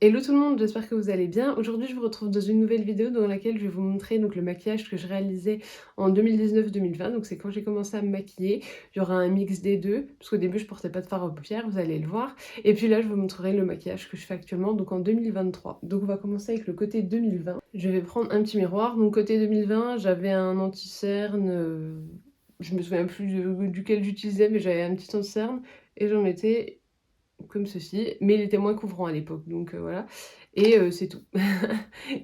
Hello tout le monde, j'espère que vous allez bien. Aujourd'hui, je vous retrouve dans une nouvelle vidéo dans laquelle je vais vous montrer donc le maquillage que je réalisais en 2019-2020. Donc c'est quand j'ai commencé à me maquiller. Il y aura un mix des deux, parce qu'au début je portais pas de fard aux paupières, vous allez le voir. Et puis là, je vous montrerai le maquillage que je fais actuellement, donc en 2023. Donc on va commencer avec le côté 2020. Je vais prendre un petit miroir. Donc côté 2020, j'avais un anti-cerne, je me souviens plus duquel j'utilisais, mais j'avais un petit anti-cerne et j'en mettais comme ceci, mais il était moins couvrant à l'époque, donc voilà. Et c'est tout.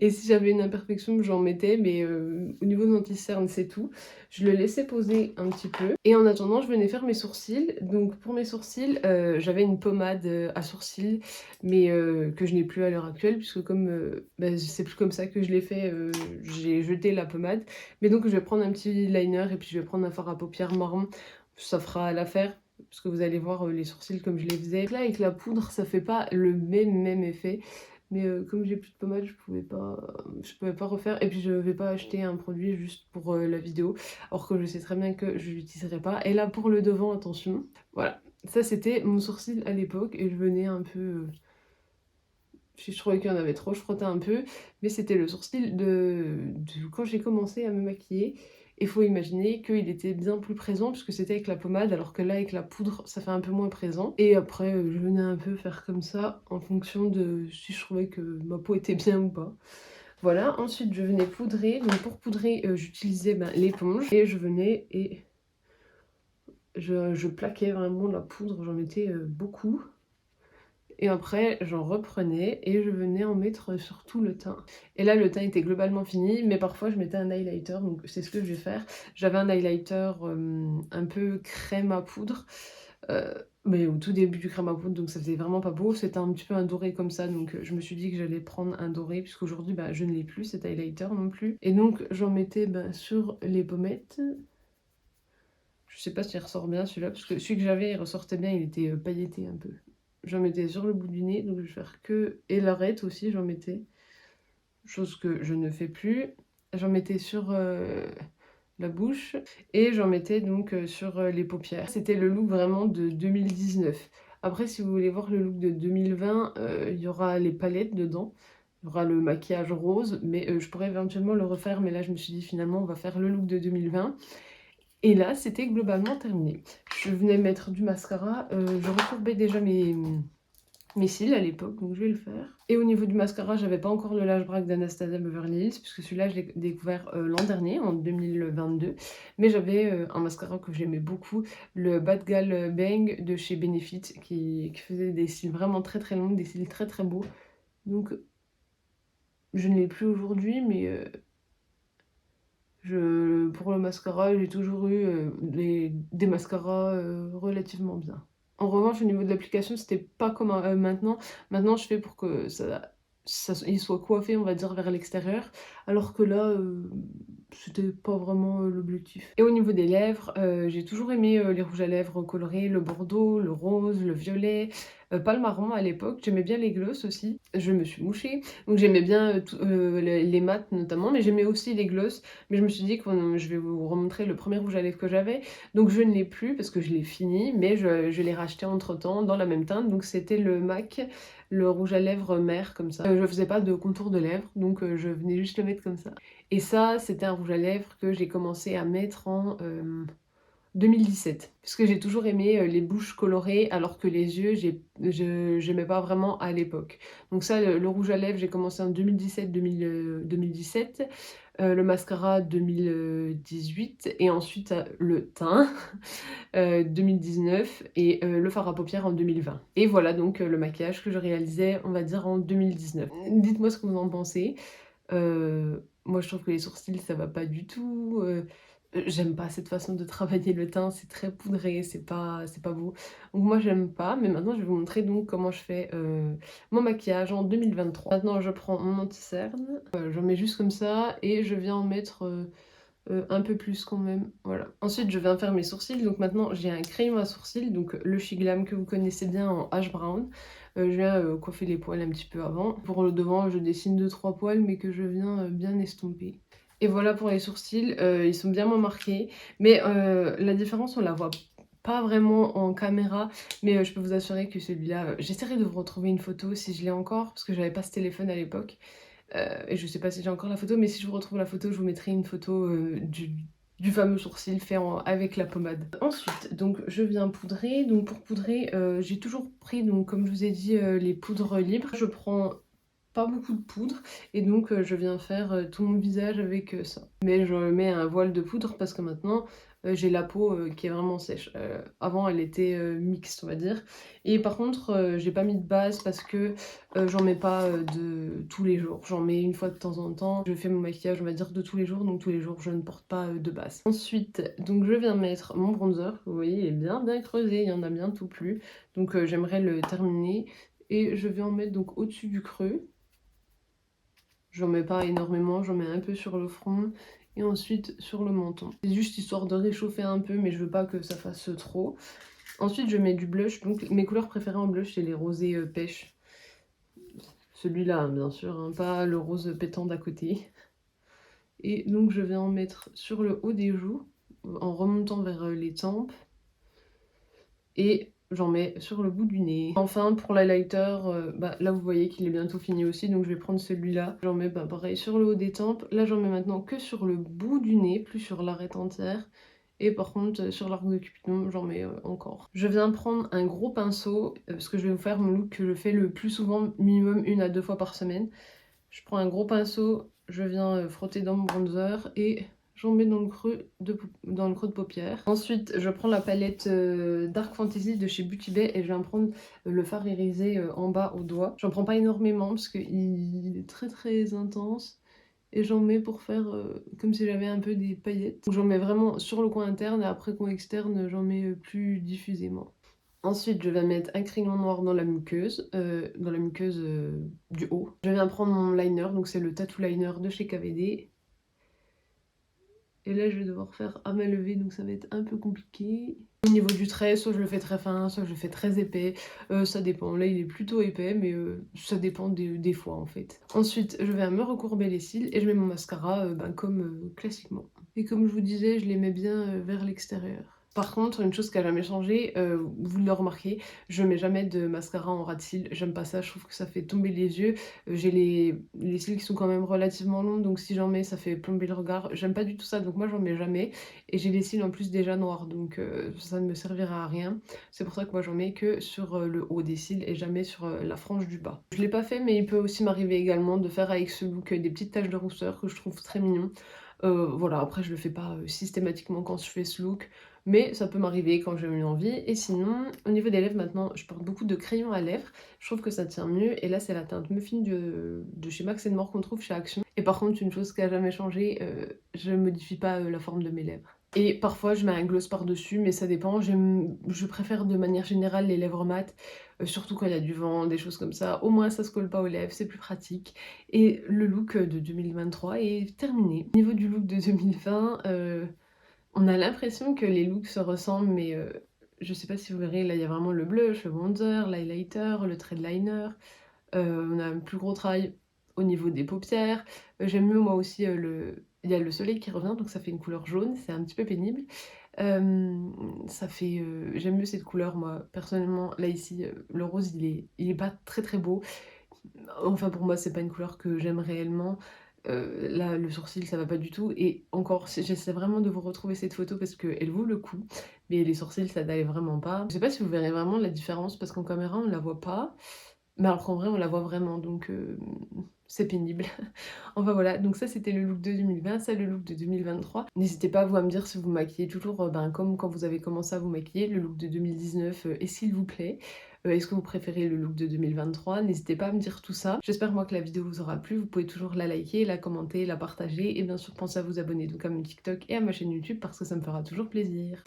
Et si j'avais une imperfection, j'en mettais, mais au niveau de l'anti-cerne, c'est tout. Je le laissais poser un petit peu. Et en attendant, je venais faire mes sourcils. Donc pour mes sourcils, j'avais une pommade à sourcils, mais que je n'ai plus à l'heure actuelle, puisque comme bah, c'est plus comme ça que je l'ai fait, j'ai jeté la pommade. Mais donc je vais prendre un petit liner et puis je vais prendre un fard à paupières marron. Ça fera l'affaire parce que vous allez voir les sourcils comme je les faisais. Là avec la poudre ça fait pas le même effet, mais comme j'ai plus de pommade je pouvais pas refaire, et puis je vais pas acheter un produit juste pour la vidéo alors que je sais très bien que je l'utiliserai pas. Et là pour le devant, attention, voilà, ça c'était mon sourcil à l'époque et je venais un peu si je trouvais qu'il y en avait trop, je frottais un peu, mais c'était le sourcil de quand j'ai commencé à me maquiller. Il faut imaginer qu'il était bien plus présent puisque c'était avec la pommade, alors que là avec la poudre ça fait un peu moins présent. Et après je venais un peu faire comme ça en fonction de si je trouvais que ma peau était bien ou pas. Voilà, ensuite je venais poudrer. Donc pour poudrer j'utilisais l'éponge et je venais et je plaquais vraiment la poudre, j'en mettais beaucoup. Et après, j'en reprenais et je venais en mettre sur tout le teint. Et là, le teint était globalement fini, mais parfois je mettais un highlighter, donc c'est ce que je vais faire. J'avais un highlighter un peu crème à poudre, mais au tout début du crème à poudre, donc ça faisait vraiment pas beau. C'était un petit peu un doré comme ça, donc je me suis dit que j'allais prendre un doré, puisqu'aujourd'hui, bah, je ne l'ai plus, cet highlighter non plus. Et donc, j'en mettais sur les pommettes. Je sais pas s'il ressort bien celui-là, parce que celui que j'avais, il ressortait bien, il était pailleté un peu. J'en mettais sur le bout du nez, donc je vais faire que... Et l'arête aussi, j'en mettais. Chose que je ne fais plus. J'en mettais sur la bouche. Et j'en mettais donc sur les paupières. C'était le look vraiment de 2019. Après, si vous voulez voir le look de 2020, il y aura les palettes dedans. Il y aura le maquillage rose, mais je pourrais éventuellement le refaire. Mais là, je me suis dit finalement, on va faire le look de 2020. Et là, c'était globalement terminé. Je venais mettre du mascara. Je recourbais déjà mes cils à l'époque, donc je vais le faire. Et au niveau du mascara, j'avais pas encore le Lash Black d'Anastasia Beverly Hills, puisque celui-là, je l'ai découvert l'an dernier, en 2022. Mais j'avais un mascara que j'aimais beaucoup, le Bad Gal Bang de chez Benefit, qui faisait des cils vraiment très très longs, des cils très très beaux. Donc, je ne l'ai plus aujourd'hui, mais... pour le mascara, j'ai toujours eu des mascaras relativement bien. En revanche, au niveau de l'application, c'était pas comme maintenant. Maintenant, je fais pour que il soit coiffé, on va dire, vers l'extérieur. Alors que là, c'était pas vraiment l'objectif. Et au niveau des lèvres, j'ai toujours aimé les rouges à lèvres colorés, le bordeaux, le rose, le violet, pas le marron à l'époque. J'aimais bien les gloss aussi. Je me suis mouchée. Donc j'aimais bien les mats notamment, mais j'aimais aussi les gloss. Mais je me suis dit que je vais vous remontrer le premier rouge à lèvres que j'avais. Donc je ne l'ai plus parce que je l'ai fini, mais je l'ai racheté entre temps dans la même teinte. Donc c'était le MAC, le rouge à lèvres mer comme ça. Je faisais pas de contour de lèvres, donc je venais juste le mettre comme ça. Et ça, c'était un rouge à lèvres que j'ai commencé à mettre en 2017. Parce que j'ai toujours aimé les bouches colorées, alors que les yeux, j'aimais pas vraiment à l'époque. Donc ça, le rouge à lèvres, j'ai commencé en 2017. Le mascara 2018, et ensuite le teint 2019, et le fard à paupières en 2020. Et voilà donc le maquillage que je réalisais, on va dire, en 2019. Dites-moi ce que vous en pensez. Moi je trouve que les sourcils ça va pas du tout. J'aime pas cette façon de travailler le teint, c'est très poudré, c'est pas beau. Donc moi j'aime pas, mais maintenant je vais vous montrer donc comment je fais mon maquillage en 2023. Maintenant je prends mon anti-cerne, j'en mets juste comme ça et je viens en mettre un peu plus quand même, voilà. Ensuite je viens faire mes sourcils, donc maintenant j'ai un crayon à sourcils, donc le Shiglam que vous connaissez bien en Ash Brown. Je viens coiffer les poils un petit peu avant. Pour le devant je dessine 2-3 poils mais que je viens bien estomper. Et voilà pour les sourcils, ils sont bien moins marqués, mais la différence on la voit pas vraiment en caméra, mais je peux vous assurer que celui-là, j'essaierai de vous retrouver une photo si je l'ai encore, parce que j'avais pas ce téléphone à l'époque. Et je sais pas si j'ai encore la photo, mais si je vous retrouve la photo, je vous mettrai une photo du fameux sourcil fait avec la pommade. Ensuite, donc je viens poudrer. Donc pour poudrer, j'ai toujours pris, donc comme je vous ai dit, les poudres libres. Je prends pas beaucoup de poudre et donc je viens faire tout mon visage avec ça. Mais je mets un voile de poudre parce que maintenant j'ai la peau qui est vraiment sèche. Avant elle était mixte on va dire. Et par contre j'ai pas mis de base parce que j'en mets pas de tous les jours. J'en mets une fois de temps en temps. Je fais mon maquillage on va dire de tous les jours, donc tous les jours je ne porte pas de base. Ensuite donc je viens mettre mon bronzer. Vous voyez il est bien creusé, il y en a bientôt plus. Donc j'aimerais le terminer. Et je vais en mettre donc au-dessus du creux. J'en mets pas énormément, j'en mets un peu sur le front et ensuite sur le menton. C'est juste histoire de réchauffer un peu, mais je veux pas que ça fasse trop. Ensuite, je mets du blush. Donc mes couleurs préférées en blush, c'est les rosés pêche. Celui-là, hein, bien sûr, hein, pas le rose pétant d'à côté. Et donc je vais en mettre sur le haut des joues, en remontant vers les tempes. Et j'en mets sur le bout du nez. Enfin pour l'highlighter, là vous voyez qu'il est bientôt fini aussi, donc je vais prendre celui-là. J'en mets pareil sur le haut des tempes. Là j'en mets maintenant que sur le bout du nez, plus sur l'arête entière. Et par contre sur l'arc de Cupidon j'en mets encore. Je viens prendre un gros pinceau, parce que je vais vous faire mon look que je fais le plus souvent, minimum 1 à 2 fois par semaine. Je prends un gros pinceau, je viens frotter dans mon bronzer et j'en mets dans le creux de paupière. Ensuite, je prends la palette Dark Fantasy de chez Beauty Bay et je viens prendre le fard irisé en bas au doigt. J'en prends pas énormément parce qu'il est très intense. Et j'en mets pour faire comme si j'avais un peu des paillettes. J'en mets vraiment sur le coin interne et après coin externe, j'en mets plus diffusément. Ensuite, je vais mettre un crayon noir dans la muqueuse du haut. Je viens prendre mon liner, donc c'est le Tattoo Liner de chez KVD. Et là, je vais devoir faire à main levée, donc ça va être un peu compliqué. Au niveau du trait, soit je le fais très fin, soit je le fais très épais. Ça dépend. Là, il est plutôt épais, mais ça dépend des fois, en fait. Ensuite, je vais me recourber les cils et je mets mon mascara comme classiquement. Et comme je vous disais, je les mets bien vers l'extérieur. Par contre, une chose qui a jamais changé, vous le remarquez, je mets jamais de mascara en ras de cils, j'aime pas ça, je trouve que ça fait tomber les yeux. J'ai les cils qui sont quand même relativement longs, donc si j'en mets, ça fait plomber le regard. J'aime pas du tout ça, donc moi j'en mets jamais. Et j'ai les cils en plus déjà noirs, donc ça ne me servira à rien. C'est pour ça que moi j'en mets que sur le haut des cils et jamais sur la frange du bas. Je l'ai pas fait, mais il peut aussi m'arriver également de faire avec ce look des petites taches de rousseur que je trouve très mignon. Voilà, après je le fais pas systématiquement quand je fais ce look, mais ça peut m'arriver quand j'ai une envie. Et sinon, au niveau des lèvres maintenant, je porte beaucoup de crayons à lèvres, je trouve que ça tient mieux. Et là c'est la teinte Muffin de chez Max More qu'on trouve chez Action. Et par contre une chose qui a jamais changé, je modifie pas la forme de mes lèvres. Et parfois je mets un gloss par dessus, mais ça dépend, je préfère de manière générale les lèvres mates, surtout quand il y a du vent, des choses comme ça, au moins ça se colle pas aux lèvres, c'est plus pratique. Et le look de 2023 est terminé. Au niveau du look de 2020, on a l'impression que les looks se ressemblent, mais je sais pas si vous verrez, là il y a vraiment le blush, le bronzer, l'highlighter, le trait de liner. On a un plus gros travail au niveau des paupières. J'aime mieux moi aussi il y a le soleil qui revient, donc ça fait une couleur jaune, c'est un petit peu pénible. J'aime mieux cette couleur moi, personnellement. Là ici, le rose il est pas très beau. Enfin pour moi c'est pas une couleur que j'aime réellement. Là le sourcil ça va pas du tout et encore j'essaie vraiment de vous retrouver cette photo parce qu'elle vaut le coup, mais les sourcils ça n'allait vraiment pas. Je sais pas si vous verrez vraiment la différence parce qu'en caméra on la voit pas, mais alors qu'en vrai on la voit vraiment, donc c'est pénible. Enfin voilà, donc ça c'était le look de 2020, ça le look de 2023. N'hésitez pas vous à me dire si vous maquillez toujours comme quand vous avez commencé à vous maquiller, le look de 2019 et s'il vous plaît. Est-ce que vous préférez le look de 2023? N'hésitez pas à me dire tout ça. J'espère moi que la vidéo vous aura plu, vous pouvez toujours la liker, la commenter, la partager et bien sûr pensez à vous abonner donc à mon TikTok et à ma chaîne YouTube parce que ça me fera toujours plaisir.